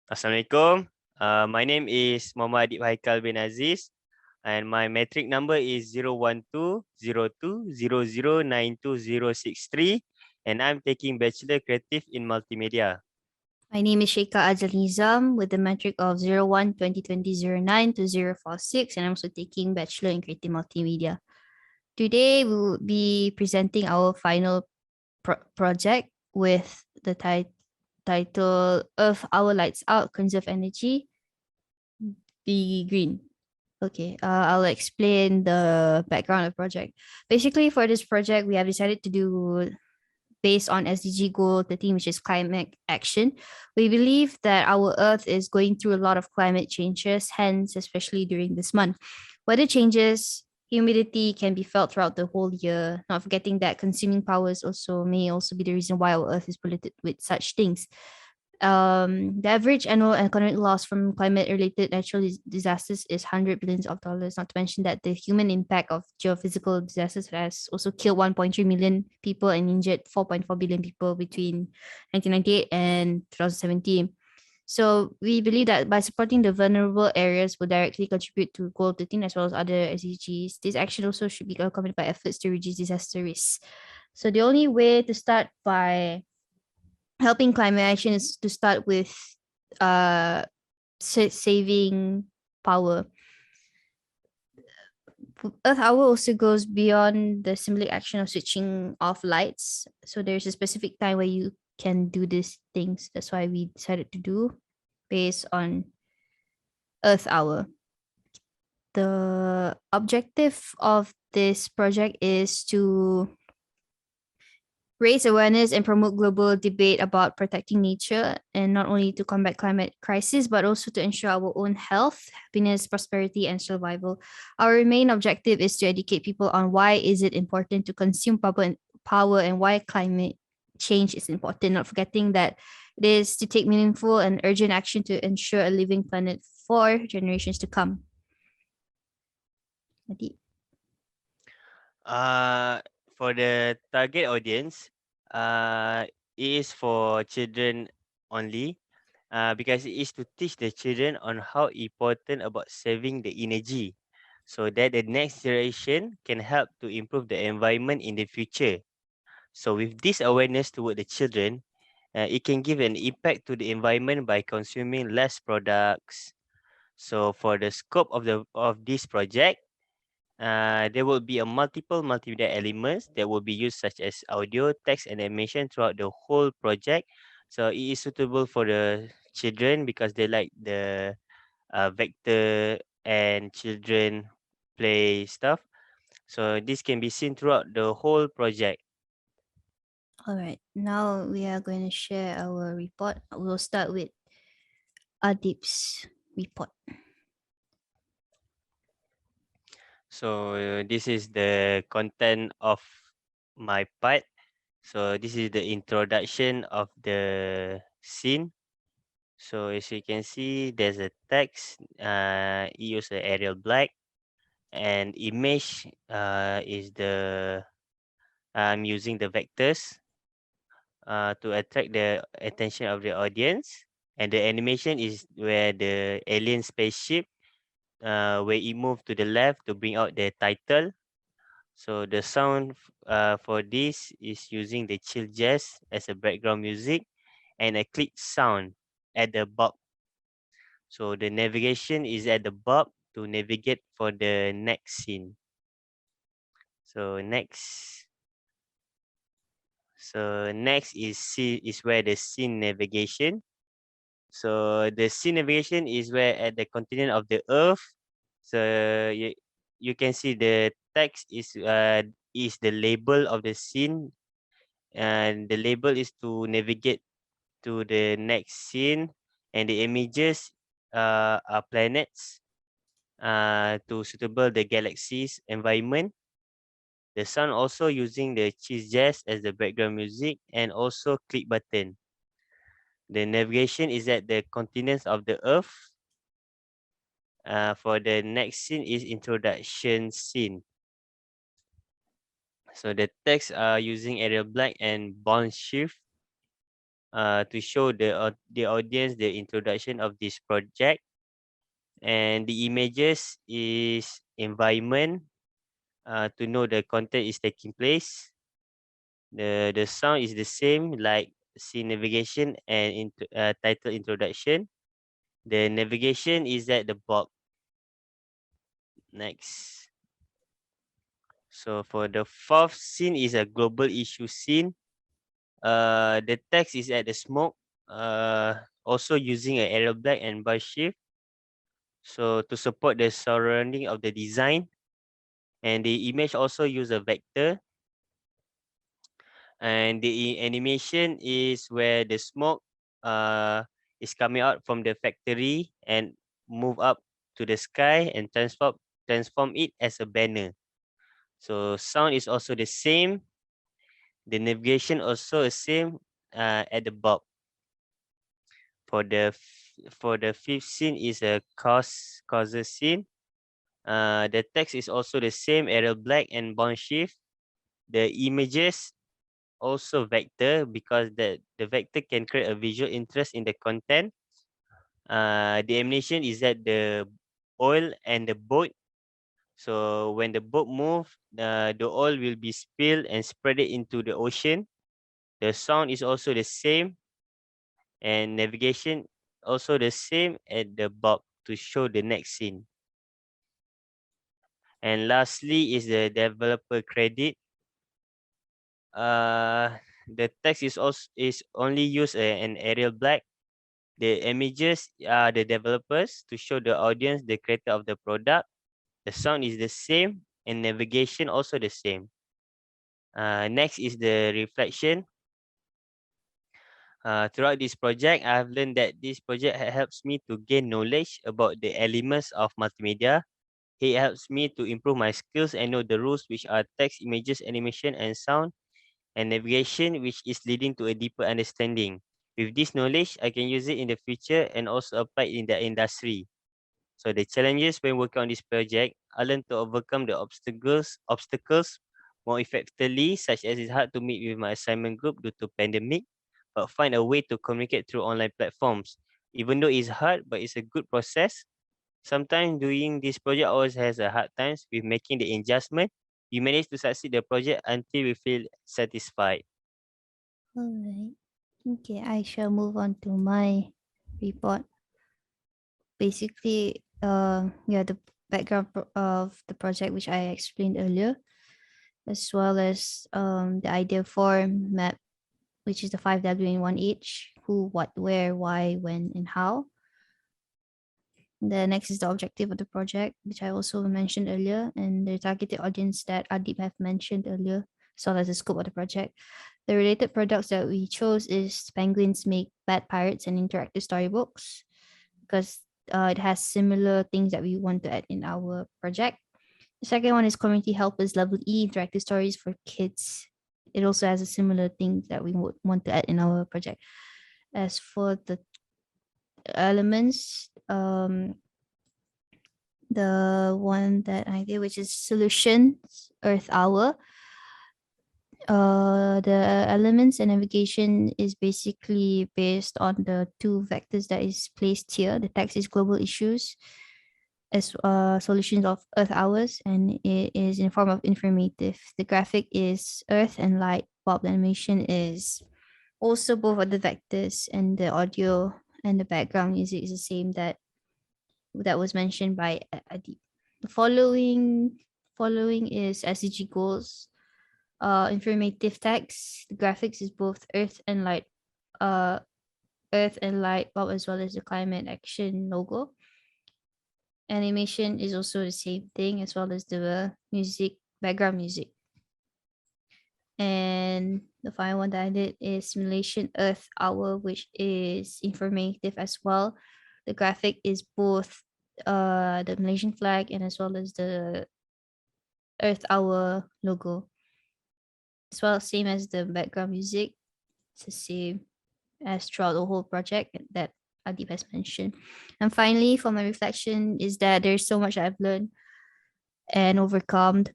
Assalamualaikum. My name is Muhammad Adib Haikal bin Aziz and my metric number is 0120200920063 and I'm taking Bachelor Creative in Multimedia. My name is Sheikha Nizam with the metric of 01-2020-09-2046, and I'm also taking Bachelor in Creative Multimedia. Today, we will be presenting our final project with the title of Our Lights Out, Conserve Energy, Begreen. Okay, I'll explain the background of the project. Basically, for this project, we have decided to do based on SDG goal 13, which is climate action. We believe that our Earth is going through a lot of climate changes, hence, especially during this month. Weather changes, humidity can be felt throughout the whole year. Not forgetting that consuming powers also may also be the reason why our Earth is polluted with such things. The average annual economic loss from climate-related natural disasters is $100 billion. Not to mention that the human impact of geophysical disasters has also killed 1.3 million people and injured 4.4 billion people between 1998 and 2017. So we believe that by supporting the vulnerable areas will directly contribute to goal 13 as well as other SDGs. This action also should be accompanied by efforts to reduce disaster risks. So the only way to start by helping climate action is to start with uh saving power. Earth Hour also goes beyond the symbolic action of switching off lights. So there's a specific time where you can do these things. That's why we decided to do based on Earth Hour. The objective of this project is to raise awareness and promote global debate about protecting nature, and not only to combat climate crisis but also to ensure our own health, happiness, prosperity, and survival. Our main objective is to educate people on why is it important to consume power and why climate change is important, not forgetting that it is to take meaningful and urgent action to ensure a living planet for generations to come. Adib. Uh, for the target audience, it is for children only because it is to teach the children on how important about saving the energy so that the next generation can help to improve the environment in the future. So with this awareness toward the children, it can give an impact to the environment by consuming less products. So for the scope of this project, there will be a multiple multimedia elements that will be used such as audio, text, and animation throughout the whole project. So it is suitable for the children because they like the vector and children play stuff. So this can be seen throughout the whole project. All right, now we are going to share our report. We'll start with Adib's report. So this is the content of my part. So this is the introduction of the scene. So as you can see, there's a text. Use the Arial Black, and image is the I'm using the vectors to attract the attention of the audience, and the animation is where the alien spaceship where it move to the left to bring out the title. So the sound for this is using the chill jazz as a background music and a click sound at the bulb. So the navigation is at the bulb to navigate for the next scene. So next. So next is where the scene navigation. So the scene navigation is where at the continent of the Earth. So you can see the text is the label of the scene, and the label is to navigate to the next scene, and the images are planets to suitable the galaxy's environment. The sound also using the cheese jazz as the background music and also click button. The navigation is at the continents of the Earth. For the next scene is introduction scene. So the text are using Arial Black and Bond Shift. to show the audience the introduction of this project. And the images is environment, to know the content is taking place. The sound is the same like scene navigation and title introduction. The navigation is at the box. Next. So for the fourth scene is a global issue scene. The text is at the smoke. Also using a arrow black and bar shift. So to support the surrounding of the design, and the image also use a vector. And the animation is where the smoke is coming out from the factory and move up to the sky and transform it as a banner. So sound is also the same. The navigation also the same at the box. For the fifth scene is a causes scene. The text is also the same, Arial black and bound shift. The images also vector because the vector can create a visual interest in the content. The animation is at the oil and the boat. So when the boat move, the oil will be spilled and spread it into the ocean. The sound is also the same, and navigation also the same at the box to show the next scene. And lastly is the developer credit. The text is only use an Arial black. The images are the developers to show the audience the creator of the product. The sound is the same and navigation also the same. Next is the reflection. Throughout this project, I have learned that this project helps me to gain knowledge about the elements of multimedia. It helps me to improve my skills and know the rules, which are text, images, animation, and sound, and navigation, which is leading to a deeper understanding. With this knowledge, I can use it in the future and also apply it in the industry. So the challenges when working on this project, I learned to overcome the obstacles more effectively, such as it's hard to meet with my assignment group due to pandemic, but find a way to communicate through online platforms. Even though it's hard, but it's a good process. Sometimes doing this project always has a hard times with making the adjustment. We manage to succeed the project until we feel satisfied. All right. Okay, I shall move on to my report. Basically, yeah, the background of the project which I explained earlier, as well as the idea form map, which is the 5W in 1H: who, what, where, why, when, and how. The next is the objective of the project, which I also mentioned earlier, and the targeted audience that Adib have mentioned earlier, as well as the scope of the project. The related products that we chose is Penguins Make Bad Pirates and interactive storybooks, because it has similar things that we want to add in our project. The second one is Community Helpers Level E, interactive stories for kids. It also has a similar thing that we would want to add in our project. As for the elements, the one that I did, which is Solutions Earth Hour. The elements and navigation is basically based on the two vectors that is placed here. The text is global issues as solutions of Earth hours, and it is in form of informative. The graphic is Earth and light. Bob animation is also both of the vectors, and the audio and the background music is the same that was mentioned by Adib. The following is SDG goals. Informative text. The graphics is both uh, earth and light bulb, as well as the climate action logo. Animation is also the same thing, as well as the music, background music. And the final one that I did is Simulation Earth Hour, which is informative as well. The graphic is both the Malaysian flag and as well as the Earth Hour logo. As well, same as the background music. It's the same as throughout the whole project that Adib has mentioned. And finally, for my reflection is that there's so much I've learned and overcome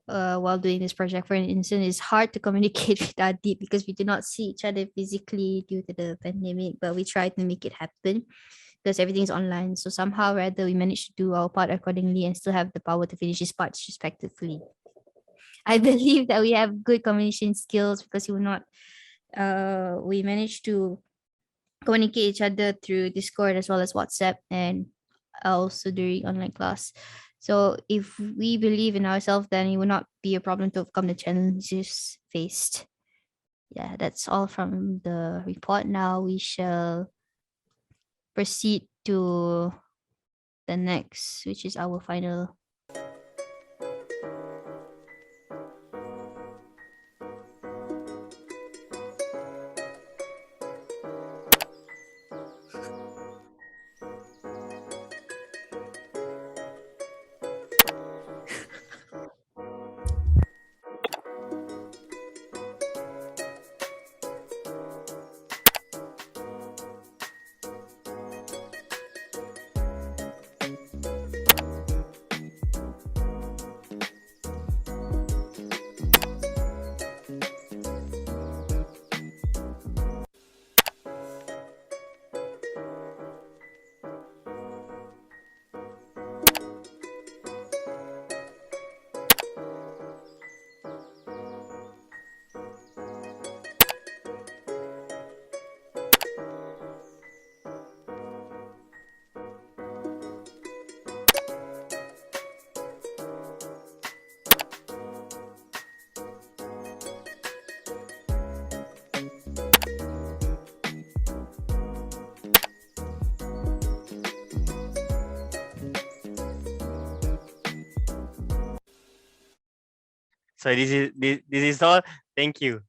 while doing this project. For instance, it's hard to communicate with Adib because we do not see each other physically due to the pandemic, but we try to make it happen because everything's online. So somehow rather we managed to do our part accordingly and still have the power to finish his parts respectively. I believe that we have good communication skills because we managed to communicate each other through Discord as well as WhatsApp and also during online class. So if we believe in ourselves, then it will not be a problem to overcome the challenges faced. Yeah, that's all from the report. Now we shall proceed to the next, which is our final. So this is all. Thank you.